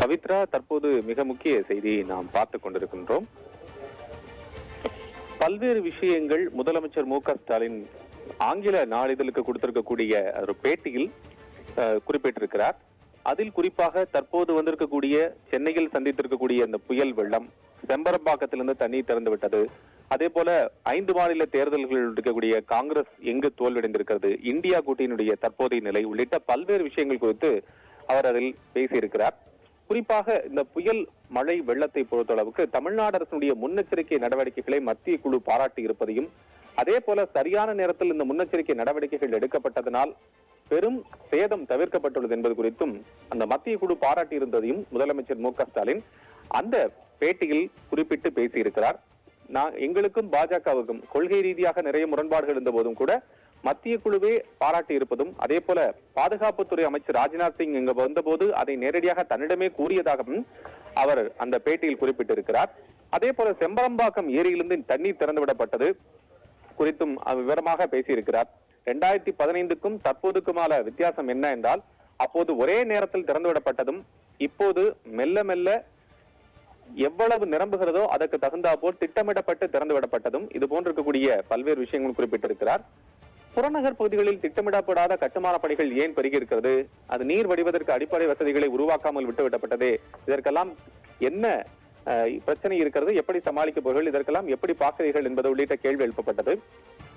பவித்ரா, தற்போது மிக முக்கிய செய்தியை நாம் பார்த்துக் கொண்டிருக்கின்றோம். பல்வேறு விஷயங்கள் முதலமைச்சர் மு க ஸ்டாலின் ஆங்கில நாளிதழுக்கு கொடுத்திருக்கக்கூடிய ஒரு பேட்டியில் குறிப்பிட்டிருக்கிறார். அதில் குறிப்பாக தற்போது வந்திருக்கக்கூடிய சென்னையில் சந்தித்திருக்கக்கூடிய இந்த புயல் வெள்ளம், செம்பரம்பாக்கத்திலிருந்து தண்ணீர் திறந்து விட்டது, அதே போல 5 மாநில தேர்தல்களில் இருக்கக்கூடிய காங்கிரஸ் எங்கு தோல்வியடைந்திருக்கிறது, இந்தியா கூட்டணியினுடைய தற்போதைய நிலை உள்ளிட்ட பல்வேறு விஷயங்கள் குறித்து அவர் அதில் பேசியிருக்கிறார். குறிப்பாக இந்த புயல் மழை வெள்ளத்தை பொறுத்தளவுக்கு தமிழ்நாடு அரசுடைய முன்னெச்சரிக்கை நடவடிக்கைகளை மத்திய குழு பாராட்டி இருப்பதையும், அதே போல சரியான நேரத்தில் இந்த முன்னெச்சரிக்கை நடவடிக்கைகள் எடுக்கப்பட்டதனால் பெரும் சேதம் தவிர்க்கப்பட்டுள்ளது என்பது குறித்தும் அந்த மத்திய குழு பாராட்டி இருந்ததையும் முதலமைச்சர் மு க ஸ்டாலின் அந்த பேட்டியில் குறிப்பிட்டு பேசியிருக்கிறார். எங்களுக்கும் பாஜகவுக்கும் கொள்கை ரீதியாக நிறைய முரண்பாடுகள் இருந்த போதும் கூட மத்திய குழுவே பாராட்டி இருப்பதும், அதே போல பாதுகாப்புத்துறை அமைச்சர் ராஜ்நாத் சிங் இங்கு வந்தபோது அதை நேரடியாக தன்னிடமே கூறியதாகவும் அவர் அந்த பேட்டியில் குறிப்பிட்டிருக்கிறார். அதே போல செம்பரம்பாக்கம் ஏரியிலிருந்து தண்ணீர் திறந்துவிடப்பட்டது குறித்தும் விவரமாக பேசியிருக்கிறார். 2015க்கும் தற்போதுக்குமான வித்தியாசம் என்ன என்றால், அப்போது ஒரே நேரத்தில் திறந்துவிடப்பட்டதும் இப்போது மெல்ல மெல்ல எவ்வளவு நிரம்புகிறதோ அதற்கு தகுந்தா போல் திட்டமிடப்பட்டு திறந்துவிடப்பட்டதும் இது போன்று இருக்கக்கூடிய பல்வேறு விஷயங்கள் குறிப்பிட்டிருக்கிறார். புறநகர் பகுதிகளில் திட்டமிடப்படாத கட்டுமான பணிகள் ஏன் பெருகி இருக்கிறது, அது நீர் வடிவதற்கு அடிப்படை வசதிகளை உருவாக்காமல் விட்டுவிடப்பட்டது, இதற்கெல்லாம் என்ன பிரச்சனை இருக்கிறது, எப்படி சமாளிக்க போகிறீர்கள், இதற்கெல்லாம் எப்படி பார்க்கிறீர்கள் என்பது உள்ளிட்ட கேள்வி எழுப்பப்பட்டது.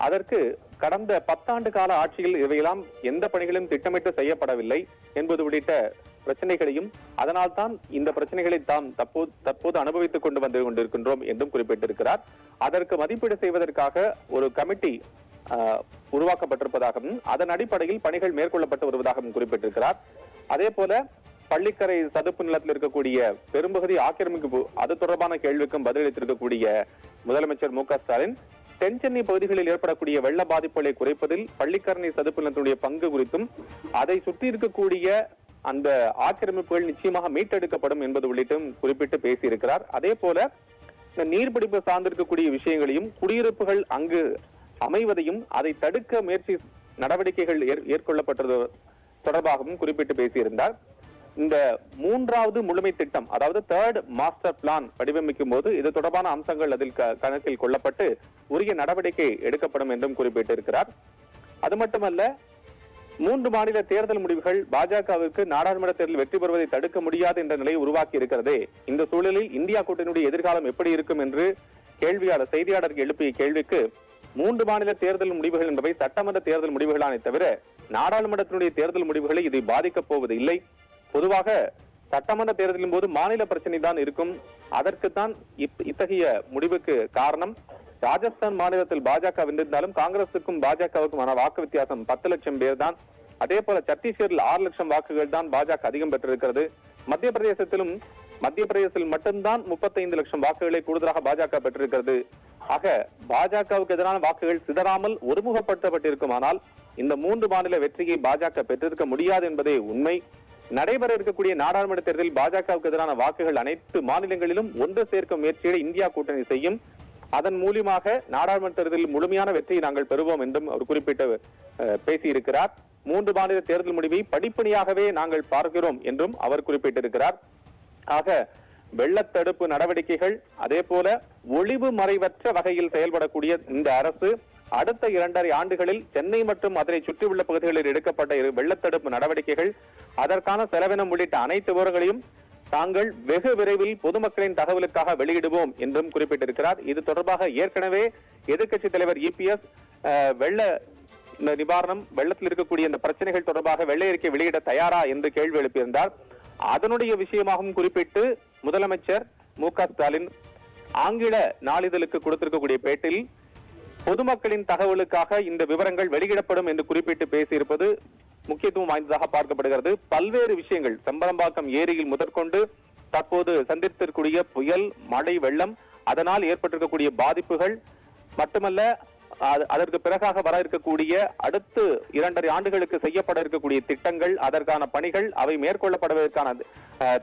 அதற்கு கடந்த 10 ஆண்டு கால ஆட்சியில் இவையெல்லாம் எந்த பணிகளும் திட்டமிட்டு செய்யப்படவில்லை என்பது உள்ளிட்ட பிரச்சனைகளையும், அதனால் தான் இந்த பிரச்சனைகளை தாம் தற்போது அனுபவித்துக் கொண்டு வந்து கொண்டிருக்கின்றோம் என்றும் குறிப்பிட்டிருக்கிறார். அதற்கு மதிப்பீடு செய்வதற்காக ஒரு கமிட்டி உருவாக்கப்பட்டிருப்பதாகவும் அதன் அடிப்படையில் பணிகள் மேற்கொள்ளப்பட்டு வருவதாகவும் குறிப்பிட்டிருக்கிறார். அதே போல பள்ளிக்கரை சதுப்பு நிலத்தில் இருக்கக்கூடிய பெரும்பகுதி ஆக்கிரமிப்பு, அது தொடர்பான கேள்விக்கும் பதிலளித்திருக்கக்கூடிய முதலமைச்சர் மு க ஸ்டாலின் தென் சென்னை பகுதிகளில் ஏற்படக்கூடிய வெள்ள பாதிப்புகளை குறைப்பதில் பள்ளிக்கரணை சதுப்பு நிலத்தினுடைய பங்கு குறித்தும், அதை சுற்றி இருக்கக்கூடிய அந்த ஆக்கிரமிப்புகள் நிச்சயமாக மீட்டெடுக்கப்படும் என்பது உள்ளிட்டும் குறிப்பிட்டு பேசியிருக்கிறார். அதே போல இந்த நீர்பிடிப்பு சார்ந்திருக்கக்கூடிய விஷயங்களையும், குடியிருப்புகள் அங்கு அமைவதையும் அதை தடுக்க முயற்சி நடவடிக்கைகள் ஏற்கொள்ளப்பட்டது தொடர்பாகவும் குறிப்பிட்டு பேசியிருந்தார். இந்த 3வது முழுமை திட்டம், அதாவது 3rd மாஸ்டர் பிளான் வடிவமைக்கும் போது இது தொடர்பான அம்சங்கள் அதில் கணக்கில் கொள்ளப்பட்டு உரிய நடவடிக்கை எடுக்கப்படும் என்றும் குறிப்பிட்டிருக்கிறார். அது மட்டுமல்ல, 3 மாநில தேர்தல் முடிவுகள் பாஜகவிற்கு நாடாளுமன்ற தேர்தலில் வெற்றி பெறுவதை தடுக்க முடியாது என்ற நிலையை உருவாக்கி இருக்கிறதே. இந்த சூழலில் இந்தியா கூட்டணியுடைய எதிர்காலம் எப்படி இருக்கும் என்று செய்தியாளருக்கு எழுப்பிய கேள்விக்கு, 3 மாநில தேர்தல் முடிவுகள் என்பவை சட்டமன்ற தேர்தல் முடிவுகளானே தவிர நாடாளுமன்றத்தினுடைய தேர்தல் முடிவுகளை இதை பாதிக்கப் போவது இல்லை. பொதுவாக சட்டமன்ற தேர்தலின் போது மாநில பிரச்சனை தான் இருக்கும். அதற்குத்தான் இத்தகைய முடிவுக்கு காரணம். ராஜஸ்தான் மாநிலத்தில் பாஜக வென்றிருந்தாலும் காங்கிரசுக்கும் பாஜகவுக்குமான வாக்கு வித்தியாசம் 10 லட்சம் பேர் தான். அதே போல சத்தீஸ்கரில் 6 லட்சம் வாக்குகள் தான் பாஜக அதிகம் பெற்றிருக்கிறது. மத்திய பிரதேசத்தில் மட்டும்தான் 35 லட்சம் வாக்குகளை கூடுதலாக பாஜக பெற்றிருக்கிறது. ஆக பாஜகவுக்கு எதிரான வாக்குகள் சிதறாமல் ஒருமுகப்படுத்தப்பட்டிருக்குமானால் இந்த 3 மாநில வெற்றியை பாஜக பெற்றிருக்க முடியாது என்பதே உண்மை. நடைபெற இருக்கக்கூடிய நாடாளுமன்ற தேர்தலில் பாஜகவுக்கு எதிரான வாக்குகள் அனைத்து மாநிலங்களிலும் ஒன்று சேர்க்கும் முயற்சியை இந்தியா கூட்டணி செய்யும். அதன் மூலமாக நாடாளுமன்ற தேர்தலில் முழுமையான வெற்றியை நாங்கள் பெறுவோம் என்றும் அவர் குறிப்பிட்டு பேசியிருக்கிறார். 3 மாநில தேர்தல் முடிவை படிப்படியாகவே நாங்கள் பார்க்கிறோம் என்றும் அவர் குறிப்பிட்டிருக்கிறார். ஆக வெள்ளத்தடுப்பு நடவடிக்கைகள், அதே போல ஒளிவு மறைவற்ற வகையில் செயல்படக்கூடிய இந்த அரசு அடுத்த 2.5 ஆண்டுகளில் சென்னை மற்றும் அதனை சுற்றியுள்ள பகுதிகளில் எடுக்கப்பட்ட வெள்ளத்தடுப்பு நடவடிக்கைகள், அதற்கான செலவினம் உள்ளிட்ட அனைத்து விவரங்களையும் தாங்கள் வெகு விரைவில் பொதுமக்களின் தகவலுக்காக வெளியிடுவோம் என்றும் குறிப்பிட்டிருக்கிறார். இது தொடர்பாக ஏற்கனவே எதிர்க்கட்சி தலைவர் EPS வெள்ள நிவாரணம், வெள்ளத்தில் இருக்கக்கூடிய இந்த பிரச்சனைகள் தொடர்பாக வெள்ளை அறிக்கை வெளியிட தயாரா என்று கேள்வி எழுப்பியிருந்தார். அதனுடைய விஷயமாகவும் குறிப்பிட்டு முதலமைச்சர் மு க ஸ்டாலின் ஆங்கில நாளிதழுக்கு கொடுத்திருக்கக்கூடிய பேட்டில் பொதுமக்களின் தகவலுக்காக இந்த விவரங்கள் வெளியிடப்படும் என்று குறிப்பிட்டு பேசியிருப்பது முக்கியத்துவம் வாய்ந்ததாக பார்க்கப்படுகிறது. பல்வேறு விஷயங்கள், செம்பரம்பாக்கம் ஏரியில் முதற்கொண்டு தற்போது சந்தித்திருக்கக்கூடிய புயல், மழை, வெள்ளம், அதனால் ஏற்பட்டிருக்கக்கூடிய பாதிப்புகள் மட்டுமல்ல, அதற்கு பிறகாக வர இருக்கக்கூடிய அடுத்து 2.5 ஆண்டுகளுக்கு செய்யப்பட இருக்கக்கூடிய திட்டங்கள், அதற்கான பணிகள், அவை மேற்கொள்ளப்படுவதற்கான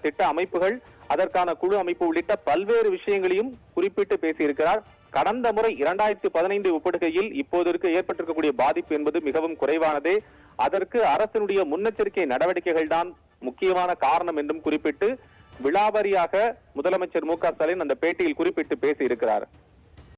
திட்ட அமைப்புகள், அதற்கான குழு அமைப்பு உள்ளிட்ட பல்வேறு விஷயங்களையும் குறிப்பிட்டு பேசியிருக்கிறார். கடந்த முறை 2015 ஒப்பிடுகையில் இப்போது ஏற்பட்டிருக்கக்கூடிய பாதிப்பு என்பது மிகவும் குறைவானதே. அதற்கு அரசினுடைய முன்னெச்சரிக்கை நடவடிக்கைகள் தான் முக்கியமான காரணம் என்றும் குறிப்பிட்டு விலாவரியாக முதலமைச்சர் மு க ஸ்டாலின் அந்த பேட்டியில் குறிப்பிட்டு பேசி இருக்கிறார்.